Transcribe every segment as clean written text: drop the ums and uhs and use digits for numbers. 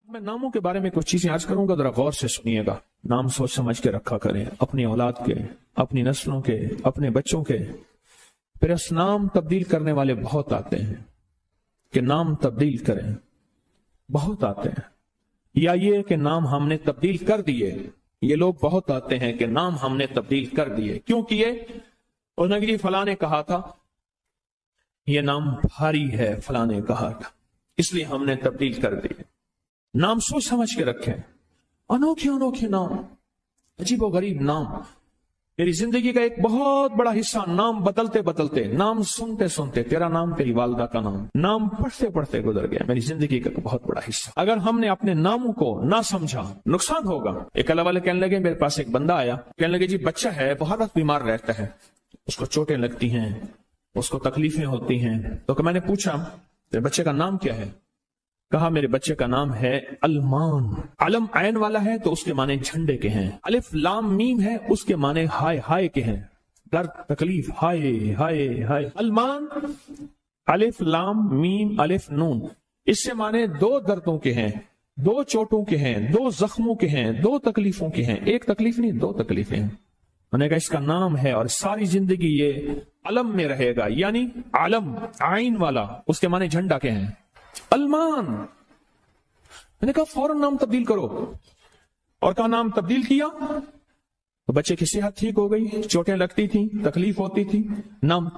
میں ناموں کے بارے میں کچھ چیزیں آج کروں گا، ذرا غور سے سنیے گا۔ نام سوچ سمجھ کے رکھا کریں، اپنی اولاد کے، اپنی نسلوں کے، اپنے بچوں کے۔ پھر اس نام تبدیل کرنے والے بہت آتے ہیں کہ نام تبدیل کریں، بہت آتے ہیں۔ یا یہ کہ نام ہم نے تبدیل کر دیے، یہ لوگ بہت آتے ہیں کہ نام ہم نے تبدیل کر دیے۔ کیوں کیے؟ انہوں نے کہ جی فلاں نے کہا تھا یہ نام بھاری ہے، فلاں نے کہا تھا، اس لیے ہم نے تبدیل کر دیے۔ نام سوچ سمجھ کے رکھیں، انوکھے انوکھے نام، عجیب و غریب نام۔ میری زندگی کا ایک بہت بڑا حصہ نام بدلتے بدلتے، نام سنتے سنتے، تیرا نام تیری والدہ کا نام پڑھتے پڑھتے گزر گیا۔ میری زندگی کا بہت بڑا حصہ اگر ہم نے اپنے ناموں کو نہ سمجھا، نقصان ہوگا۔ ایک اللہ والے کہنے لگے، میرے پاس ایک بندہ آیا، کہنے لگے جی بچہ ہے، بہت وقت بیمار رہتا ہے، اس کو چوٹیں لگتی ہیں، اس کو تکلیفیں ہوتی ہیں۔ تو میں نے پوچھا تیرے بچے کا نام کیا ہے؟ کہا میرے بچے کا نام ہے المان۔ علم عین والا ہے تو اس کے معنی جھنڈے کے ہیں، الف لام میم ہے اس کے معنی ہائے ہائے کے ہیں، درد تکلیف، ہائے ہائے ہائے۔ المان الف لام میم الف نون، اس سے معنی دو دردوں کے ہیں، دو چوٹوں کے ہیں، دو زخموں کے ہیں، دو تکلیفوں کے ہیں۔ ایک تکلیف نہیں، دو تکلیفیں ہیں۔ میں نے کہا اس کا نام ہے اور ساری زندگی یہ علم میں رہے گا، یعنی علم عین والا، اس کے معنی جھنڈا کے ہیں، المان۔ میں نے کہا فوراً نام تبدیل کرو، اور کہا نام تبدیل کیا تو بچے کی صحت ٹھیک ہو گئی، چوٹیں لگتی تھیں، تکلیف ہوتی تھی، نام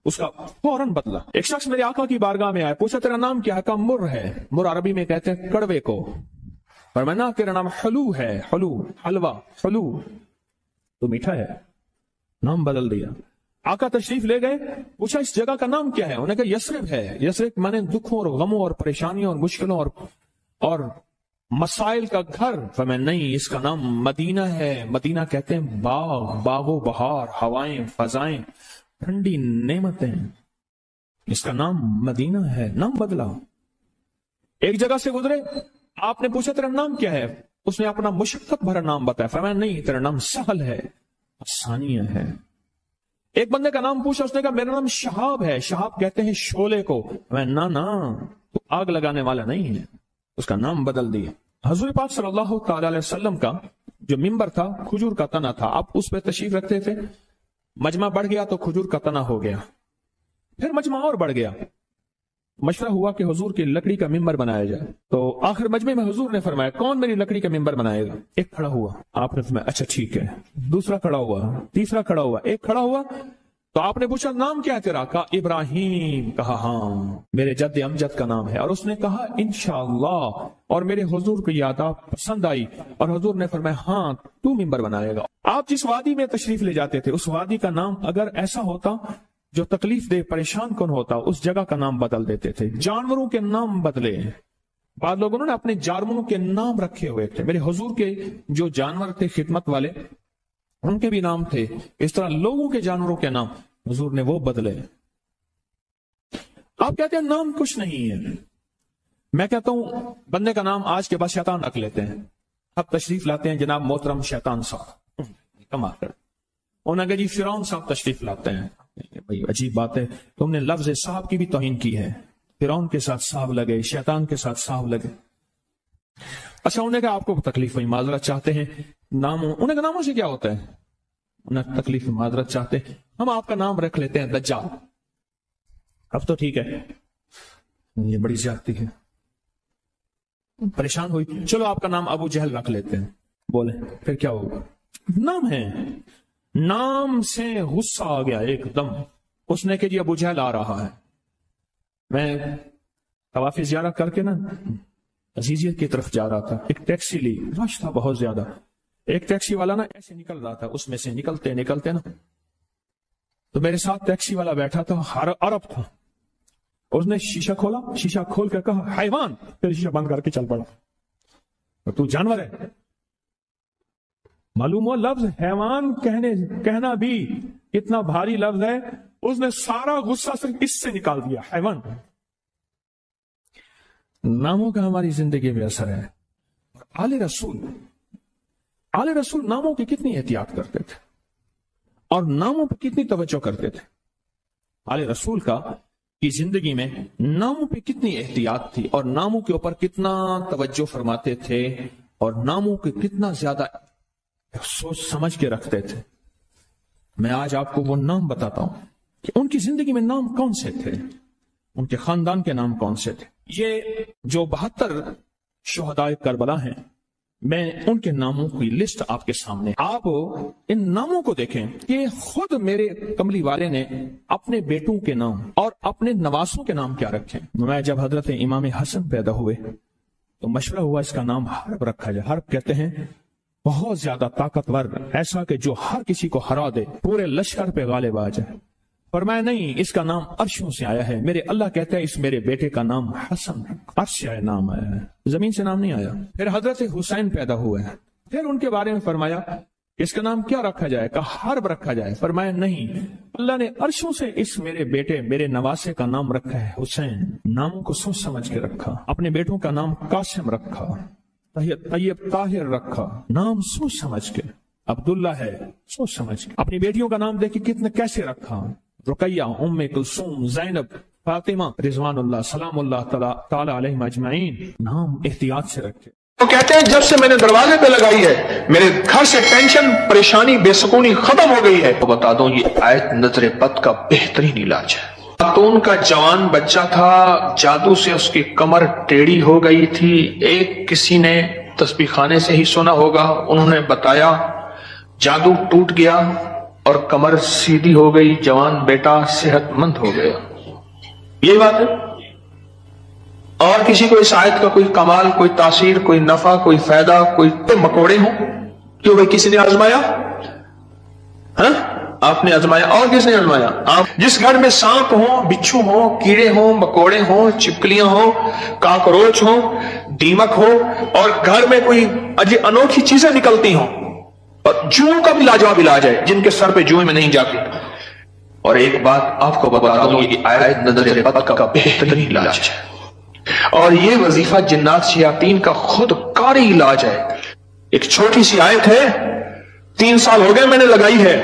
اس کا فوراً بدلا۔ ایک شخص میرے آقا کی بارگاہ میں آیا، پوچھا تیرا نام کیا ہے؟ کہا مر ہے، مر عربی میں کہتے ہیں کڑوے کو، اور میں نا تیرا نام حلو ہے، حلو حلوہ حلو تو میٹھا ہے، نام بدل دیا۔ آقا تشریف لے گئے، پوچھا اس جگہ کا نام کیا ہے؟ انہوں نے کہا یثرب ہے۔ یثرب مانے دکھوں اور غموں اور پریشانیوں اور مشکلوں اور مسائل کا گھر۔ فرمایا نہیں، اس کا نام مدینہ ہے۔ مدینہ کہتے ہیں باغ و بہار، ہوائیں، فضائیں، ٹھنڈی نعمتیں، اس کا نام مدینہ ہے۔ نام بدلا۔ ایک جگہ سے گزرے، آپ نے پوچھا تیرا نام کیا ہے؟ اس نے اپنا مشقت بھرا نام بتایا۔ فرمایا نہیں، تیرا نام سہل ہے، آسانیہ ہے۔ ایک بندے کا نام پوچھا، اس نے کہا میرا نام شہاب ہے۔ شہاب کہتے ہیں شعلے کو۔ میں نا تو آگ لگانے والا نہیں ہے، اس کا نام بدل دیا۔ حضور پاک صلی اللہ تعالی علیہ وسلم کا جو ممبر تھا کھجور کا تنا تھا، آپ اس پہ تشریف رکھتے تھے۔ مجمع بڑھ گیا تو کھجور کا تنا ہو گیا، پھر مجمع اور بڑھ گیا، مشورہ ہوا کہ حضور کی لکڑی کا ممبر بنایا جائے۔ تو آخر مجمع میں حضور نے فرمایا کون میری لکڑی کا ممبر بنائے گا؟ ایک کھڑا ہوا، آپ نے فرمایا اچھا ٹھیک ہے۔ دوسرا کھڑا ہوا، تیسرا کھڑا ہوا، ایک کھڑا ہوا تو آپ نے پوچھا نام کیا ہے تیرا؟ کہا ابراہیم۔ کہا ہاں میرے جد امجد کا نام ہے۔ اور اس نے کہا انشاءاللہ، اور میرے حضور کو یہ عادت پسند آئی، اور حضور نے فرمایا ہاں تو ممبر بنائے گا۔ آپ جس وادی میں تشریف لے جاتے تھے، اس وادی کا نام اگر ایسا ہوتا جو تکلیف دے، پریشان کن ہوتا، اس جگہ کا نام بدل دیتے تھے۔ جانوروں کے نام بدلے، بعض لوگوں نے اپنے جانوروں کے نام رکھے ہوئے تھے۔ میرے حضور کے جو جانور تھے خدمت والے، ان کے بھی نام تھے۔ اس طرح لوگوں کے جانوروں کے نام حضور نے وہ بدلے۔ آپ کہتے ہیں نام کچھ نہیں ہے، میں کہتا ہوں بندے کا نام آج کے بعد شیطان رکھ لیتے ہیں۔ اب تشریف لاتے ہیں جناب محترم شیطان صاحب، کما کر انہوں نے کہا جی فرعون صاحب تشریف لاتے ہیں۔ بھائی عجیب بات ہے، تم نے لفظ صاحب کی بھی توہین کی ہے۔ فرعون کے ساتھ صاحب لگے، شیطان کے ساتھ صاحب لگے۔ اچھا انہوں نے کہا آپ کو تکلیف ہوئی، معذرت چاہتے ہیں ناموں، انہوں نے کہا ناموں سے کیا ہوتا ہے؟ انہوں نے تکلیف معذرت چاہتے ہیں، ہم آپ کا نام رکھ لیتے ہیں دجال۔ اب تو ٹھیک ہے، یہ بڑی زیادتی ہے، پریشان ہوئی، چلو آپ کا نام ابو جہل رکھ لیتے ہیں۔ بولے پھر کیا ہوگا؟ نام ہے، نام سے غصہ آ گیا ایک دم۔ اس نے کہ جی ابو جہل آ رہا ہے۔ میں طواف زیارت کر کے نا عزیزیت کی طرف جا رہا تھا، ایک ٹیکسی لی، رش تھا بہت زیادہ۔ ایک ٹیکسی والا نا ایسے نکل رہا تھا، اس میں سے نکلتے نکلتے نا تو میرے ساتھ ٹیکسی والا بیٹھا تھا، عرب تھا۔ اس نے شیشہ کھولا، شیشہ کھول کر کہا حیوان، پھر شیشہ بند کر کے چل پڑا۔ اور تو جانور ہے؟ معلوم ہوا لفظ حیوان کہنا بھی اتنا بھاری لفظ ہے، اس نے سارا غصہ صرف اس سے نکال دیا، حیوان۔ ناموں کا ہماری زندگی میں اثر ہے۔ آل رسول ناموں کی کتنی احتیاط کرتے تھے اور ناموں پر کتنی توجہ کرتے تھے۔ آل رسول کا की जिंदगी में नामों पे कितनी एहतियात थी और नामों के ऊपर कितना तवज्जो फरमाते थे और नामों के कितना ज्यादा सोच समझ के रखते थे। मैं आज आपको वो नाम बताता हूं कि उनकी जिंदगी में नाम कौन से थे, उनके खानदान के नाम कौन से थे। ये जो 72 शुहदाए करबला हैं, मैं उनके नामों की लिस्ट आपके सामने, आप इन नामों को देखें कि खुद मेरे कमली वाले ने अपने बेटों के नाम और अपने नवासों के नाम क्या रखे। मैं जब हजरत इमाम हसन पैदा हुए तो मशवरा हुआ इसका नाम हर्ब रखा जाए। हर्ब कहते हैं बहुत ज्यादा ताकतवर, ऐसा कि जो हर किसी को हरा दे, पूरे लश्कर पे गालिब आ जाए। फरमाया नहीं, इसका नाम अर्शों से आया है। मेरे अल्लाह कहते हैं इस मेरे बेटे का नाम हसन, अर्श से नाम आया है, जमीन से नाम नहीं आया। फिर हजरत हुसैन पैदा हुए हैं, फिर उनके बारे में फरमाया इसका नाम क्या रखा जाए, कहा हर्ब रखा जाए। फरमाया नहीं, अल्लाह ने अर्शों से इस मेरे बेटे मेरे नवासे का नाम रखा है हुसैन। नामों को सोच समझ के रखा। अपने बेटों का नाम कासिम रखा, तैयब ताहिर रखा, नाम सोच समझ के। अब्दुल्ला है, सोच समझ के। अपनी बेटियों का नाम देखिए कितने कैसे रखा, रुकैया, उम्मे कुलसूम, जैनब, फातिमा, रिजवानुल्लाह सलामुल्लाह ताला अलैहिम अजमईन। नाम एहतियात से रखे। तो कहते हैं जब से मैंने दरवाजे पे लगाई है मेरे घर से टेंशन, परेशानी, बेसुकूनी खत्म हो गई है। तो बता दूं ये आयत नजर बद का बेहतरीन इलाज है। खातून का जवान बच्चा था, जादू से उसकी कमर टेढ़ी हो गई थी। एक किसी ने तस्बीह खाने से ही सुना होगा, उन्होंने बताया जादू टूट गया और कमर सीधी हो गई, जवान बेटा सेहतमंद हो गया। यही बात है। और किसी को इस आयत का कोई कमाल, कोई तासीर, कोई नफा, कोई फायदा, कोई मकोड़े हो, क्यों भाई किसी ने आजमाया? हाँ, आपने आजमाया। और किसने आजमाया? आप। जिस घर में सांप हो, बिच्छू हो, कीड़े हो, मकोड़े हो, चिपकलियां हो, काकरोच हो, दीमक हो, और घर में कोई अनोखी चीजें निकलती हो, और जुओं का भी लाजवाब इलाज है, जिनके सर पे जुएं में नहीं जाती। और एक बात आपको बता दूं, ये आयत नजर बद का बेहतरीन इलाज है। और ये वजीफा जिन्नात शयातीन का खुद कारी इलाज है। एक छोटी सी आयत है, 3 साल हो गए मैंने लगाई है,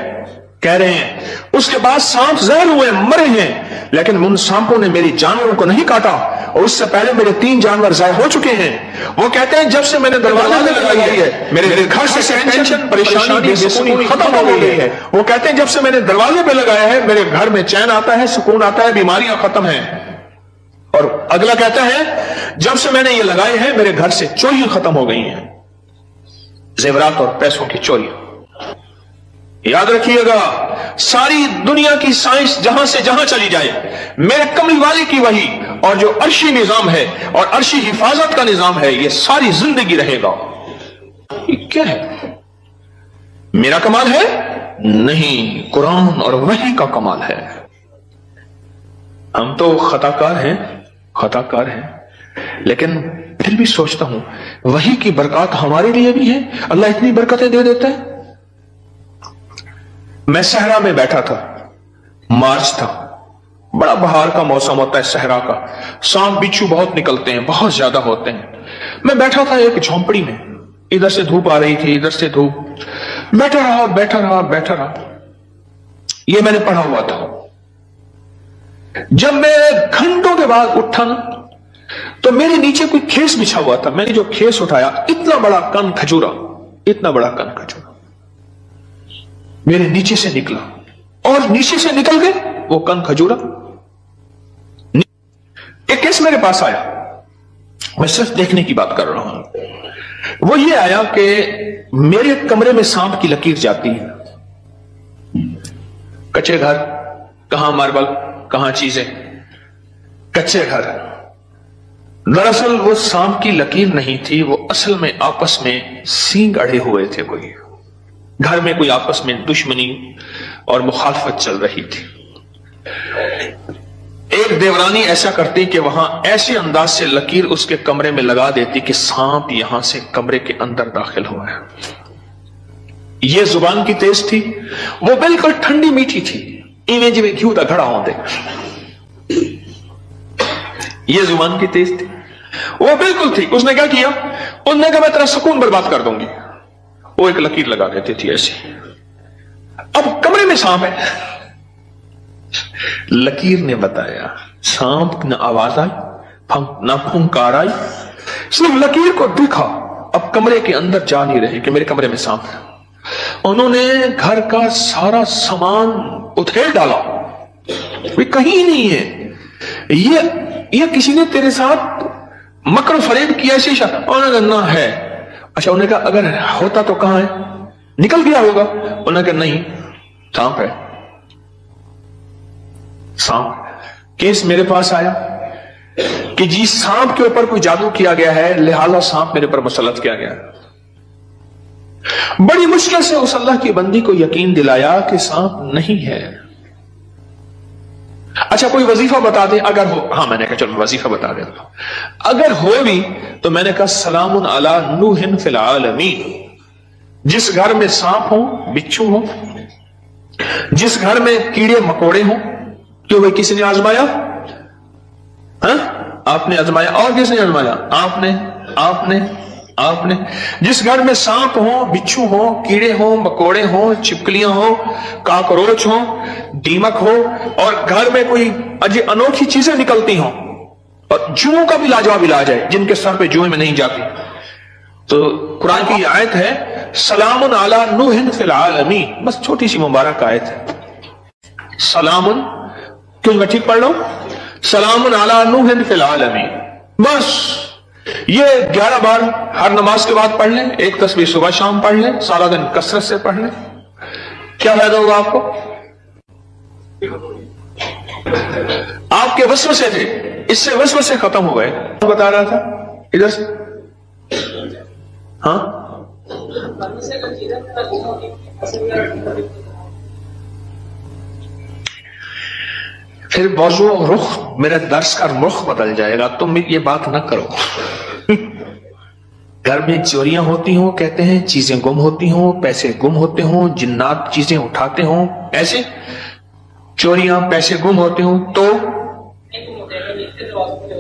कह रहे हैं। उसके बाद सांप जहर हुए, मरे हैं, लेकिन उन सांपों ने मेरी जानवरों को नहीं काटा, और उससे पहले मेरे 3 जानवर ज़ाय हो चुके हैं। वो कहते हैं जब से मैंने दरवाजा लगाई है मेरे घर से टेंशन, परेशानी, बेसुकूनी खत्म हो गई है। वो कहते हैं जब से मैंने दरवाजे पे लगाया है मेरे घर में चैन आता है, सुकून आता है, बीमारियां खत्म हैं। और अगला कहता है जब से मैंने ये लगाए हैं मेरे घर से चोरियां खत्म हो गई हैं, जेवरात और पैसों की चोरियां। याद रखिएगा, सारी दुनिया की साइंस जहां से जहां चली जाए, मेरे कमली वाले की वही और जो अर्शी निजाम है और अर्शी हिफाजत का निजाम है, ये सारी जिंदगी रहेगा। ये क्या है? मेरा कमाल है? नहीं, कुरान और वही का कमाल है। हम तो खताकार हैं, लेकिन फिर भी सोचता हूं वही की बरकत हमारे लिए भी है। अल्लाह इतनी बरकतें दे देता है। मैं सहरा में बैठा था, मार्च था, बड़ा बहार का मौसम होता है सहरा का, सांप बिच्छू बहुत निकलते हैं, बहुत ज्यादा होते हैं। मैं बैठा था एक झोंपड़ी में, इधर से धूप आ रही थी, इधर से धूप, बैठा रहा। ये मैंने पढ़ा हुआ था। जब मैं घंटों के बाद उठा ना, तो मेरे नीचे कोई खेस बिछा हुआ था। मैंने जो खेस उठाया, इतना बड़ा कन खजूरा मेरे नीचे से निकला, और नीचे से निकल गए वो कन खजूरा। एक केस मेरे पास आया, मैं सिर्फ देखने की बात कर रहा हूं। वो ये आया कि मेरे कमरे में सांप की लकीर जाती है। कच्चे घर, कहां मार्बल, कहां चीजें, कच्चे घर। दरअसल वो सांप की लकीर नहीं थी, वो असल में आपस में सींग अड़े हुए थे। कोई घर में कोई आपस में दुश्मनी और मुखालफत चल रही थी। एक देवरानी ऐसा करती कि वहां ऐसे अंदाज से लकीर उसके कमरे में लगा देती कि सांप यहां से कमरे के अंदर दाखिल हुआ है। ये जुबान की तेज थी, वो बिल्कुल ठंडी मीठी थी, इवें जिवें घ्यू दा घड़ा होंदे। ये जुबान की तेज थी, वो बिल्कुल थी। उसने क्या किया? उसने कहा मैं तेरा सुकून बर्बाद कर दूंगी। वो एक लकीर लगा देती थी ऐसी। अब कमरे में सांप है, लकीर ने बताया सांप न आवाज आई, न फुंकार आई, सिर्फ लकीर को देखा। अब कमरे के अंदर जा नहीं रहे कि मेरे कमरे में सांप है। उन्होंने घर का सारा सामान उधेड़ डाला, वे कहीं नहीं है। ये किसी ने तेरे साथ मकर फरेब किया ऐसी शक? उन्होंने कहा ना है। अच्छा, उन्होंने कहा अगर होता तो कहां है? निकल गया होगा। उन्होंने कहा नहीं, सांप है, सांप। केस मेरे पास आया कि जी सांप के ऊपर कोई जादू किया गया है, लिहाजा सांप मेरे पर मुसल्लत किया गया है। बड़ी मुश्किल से उस अल्लाह की बंदी को यकीन दिलाया कि सांप नहीं है। अच्छा, कोई वजीफा बता दे अगर हो। हाँ, मैंने कहा चलो वजीफा बता देता हूं। अगर हो भी तो मैंने कहा सलामुन अला नूहिन फिल आलमीन। जिस घर में सांप हो, बिच्छू हो, जिस घर में कीड़े मकोड़े हो, क्यों भाई किसी ने आजमाया? हाँ, आपने आजमाया। और किसने आजमाया? आपने। जिस घर में सांप हो, बिच्छू हो, कीड़े हो, मकोड़े हो, छिपकलियां हो, काकरोच हो, दीमक हो, और घर में कोई अनोखी चीजें निकलती हो, और जुओं का भी लाजवाब इलाज है, जिनके सर पे जुएं में नहीं जाती। तो कुरान की आयत है सलामुन अला नूहिन फिल आलमीन। बस छोटी सी मुबारक आयत है। सलामुन, क्यों मैं ठीक पढ़ लो? सलामुन अला नूहिन फिल आलमीन। बस ये 11 बार हर नमाज के बाद पढ़ लें, एक तस्बीह सुबह शाम पढ़ लें, सारा दिन कसरत से पढ़ लें। क्या फायदा होगा आपको? आपके वसवसे थे, इससे वसवसे खत्म हो गए। बता रहा था इधर से। हाँ, फिर मौजू रुख, मेरे दर्स का रुख बदल जाएगा। तुम ये बात ना करो। घर में चोरियां होती हो, कहते हैं चीजें गुम होती हो, पैसे गुम होते हो, जिन्नात चीजें उठाते हो, ऐसे चोरियां पैसे गुम होते हो, तो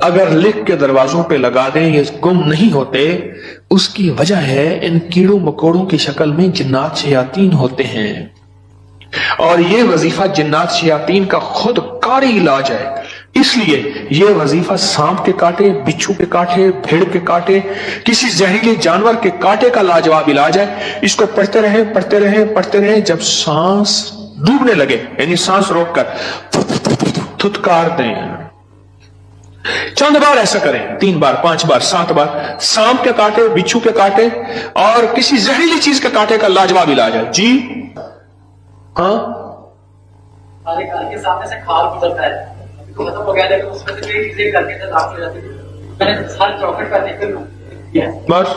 अगर लिख के दरवाजों पे लगा दें ये गुम नहीं होते। उसकी वजह है इन कीड़ों मकोड़ों की शक्ल में जिन्नात शयातीन होते हैं, और ये वजीफा जिन्नात शयातीन का खुद कारी इलाज है। इसलिए ये वजीफा सांप के कांटे, बिच्छू के कांटे, भेड़ के कांटे, किसी जहरीले जानवर के कांटे का लाजवाब इलाज है। इसको पढ़ते रहे। जब सांस डूबने लगे, यानी सांस रोककर थुतकार दें। चंद बार ऐसा करें, 3 बार, 5 बार, 7 बार। सांप के कांटे, बिच्छू के कांटे और किसी जहरीली चीज के कांटे का लाजवाब इलाज है। जी हाँ, के सामने से खाल गुजरता है, खत्म हो गया, लेकिन उसमें से कई चीजें करके दाखिल हो जाती है। मैंने सारी चौकट करने के लिए बस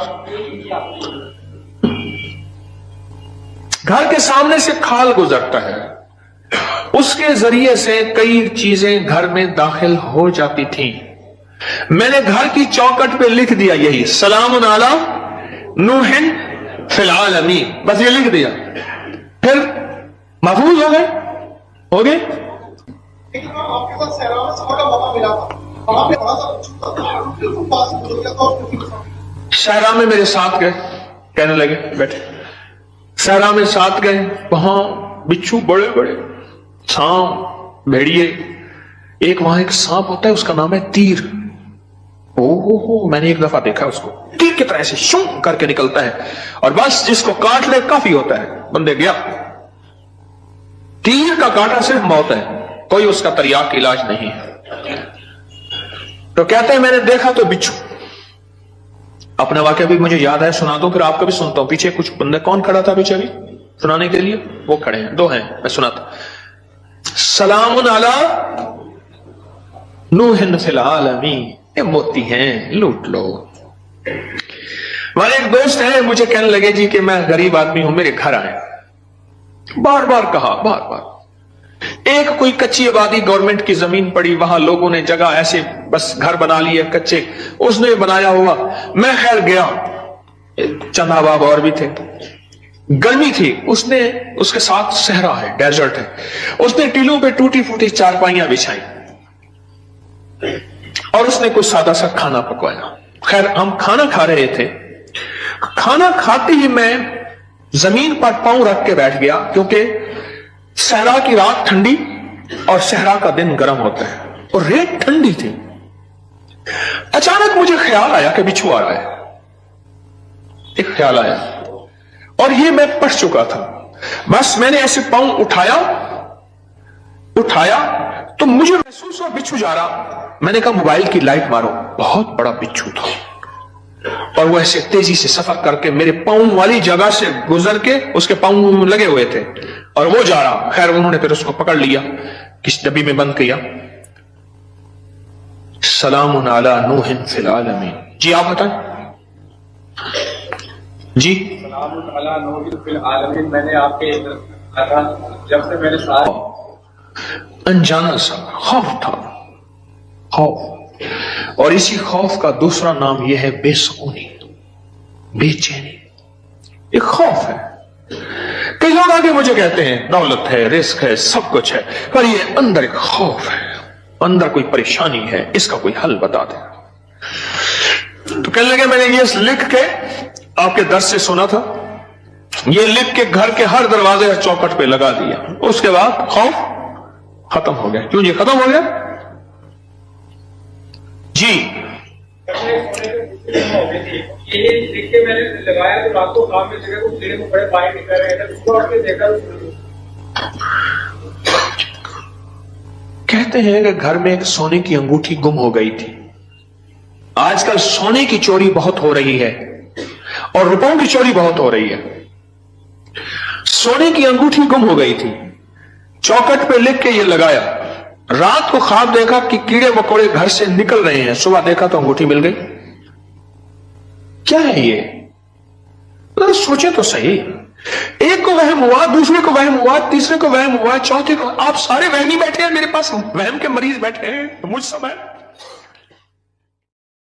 घर के सामने से खाल गुजरता है, उसके जरिए से कई चीजें घर में दाखिल हो जाती थी। मैंने घर की चौकट पे लिख दिया यही सलामुन अला नूहिन फिल आलमीन, बस ये लिख दिया, फिर महफूज हो गए। आपके साथ सहरा में सफर का मौका मिला था, वहां पे बड़ा सा बिल्कुल पास हो गया तो सहरा में मेरे साथ गए, कहने लगे बैठे। सहरा में साथ गए, वहां बिच्छू बड़े बड़े, सांप, भेड़िए। एक वहां एक सांप होता है, उसका नाम है तीर। ओहो, मैंने एक दफा देखा उसको, तीर की तरह से शूं करके निकलता है, और बस जिसको काट ले काफी होता है, बंदे गया। तीर का कांटा सिर्फ मौत है, कोई उसका तरियाक इलाज नहीं है। तो कहते हैं मैंने देखा तो बिच्छू। अपना वाकया भी मुझे याद है, सुना दो, फिर आपका भी सुनता हूं। पीछे कुछ बंदे, कौन खड़ा था पीछे अभी सुनाने के लिए? वो खड़े हैं, 2 हैं, मैं सुनाता। सलामुन अला नूहिन फिल आलमीन। ये मोती हैं, लूट लो। हमारे एक दोस्त हैं, मुझे कहने लगे जी कि मैं गरीब आदमी हूं, मेरे घर आए। बार बार कहा, बार बार। एक कोई कच्ची आबादी, गवर्नमेंट की जमीन पड़ी, वहां लोगों ने जगह ऐसे बस घर बना लिए कच्चे, उसने बनाया हुआ। मैं खैर गया, चंद अहबाब और भी थे, गर्मी थी, उसने, उसके साथ सहरा है, डेजर्ट है, उसने टीलों पे टूटी फूटी चारपाइयां बिछाई और उसने कुछ सादा सा खाना पकवाया। खैर हम खाना खा रहे थे, खाना खाते ही मैं जमीन पर पांव रख के बैठ गया, क्योंकि सहरा की रात ठंडी और सहरा का दिन गर्म होता है। और रेत ठंडी थी। अचानक मुझे ख्याल आया कि बिच्छू आ रहा है, एक ख्याल आया, और ये मैं पढ़ चुका था। बस मैंने ऐसे पांव उठाया तो मुझे महसूस हुआ बिच्छू जा रहा। मैंने कहा मोबाइल की लाइट मारो। बहुत बड़ा बिच्छू था और वो ऐसे तेजी से सफर करके मेरे पांव वाली जगह से गुजर के उसके पांव लगे हुए थे और वो जा रहा। खैर उन्होंने फिर उसको पकड़ लिया, किस डब्बी में बंद किया। सलामुन अला नूहिन फिल आलमीन। जी आप बताएं। जी सलामुन अला नूहिन फिल आलमीन। मैंने आपके जब से मैंने सारा अनजाना सा खौफ था, खौफ। और इसी खौफ का दूसरा नाम यह है बेसुकूनी, बेचैनी। एक खौफ है। कई लोग आगे मुझे कहते हैं दौलत है, रिस्क है, सब कुछ है, पर ये अंदर एक खौफ है, अंदर कोई परेशानी है, इसका कोई हल बता दे। तो कहने लगे मैंने ये लिख के आपके दर्स से सुना था, ये लिख के घर के हर दरवाजे और चौखट पे लगा दिया। उसके बाद खौफ खत्म हो गया। क्यों जी खत्म हो गया? जी ये लिख के मैंने लगाया तो रात को काम में जगह को कीड़े बड़े बाहर निकल रहे थे, उसको आपने देखा। कहते हैं कि घर में एक सोने की अंगूठी गुम हो गई थी। आजकल सोने की चोरी बहुत हो रही है और रुपयों की चोरी बहुत हो रही है। सोने की अंगूठी गुम हो गई थी, चौखट पे लिख के ये लगाया। रात को ख्वाब देखा कि कीड़े मकोड़े घर से निकल रहे हैं, सुबह देखा तो अंगूठी मिल गई। क्या है ये? तो सोचे तो सही। एक को वहम हुआ, दूसरे को वहम हुआ, तीसरे को वहम हुआ, चौथे को। आप सारे वहमी बैठे हैं मेरे पास, वहम के मरीज बैठे हैं, मुझ सब है।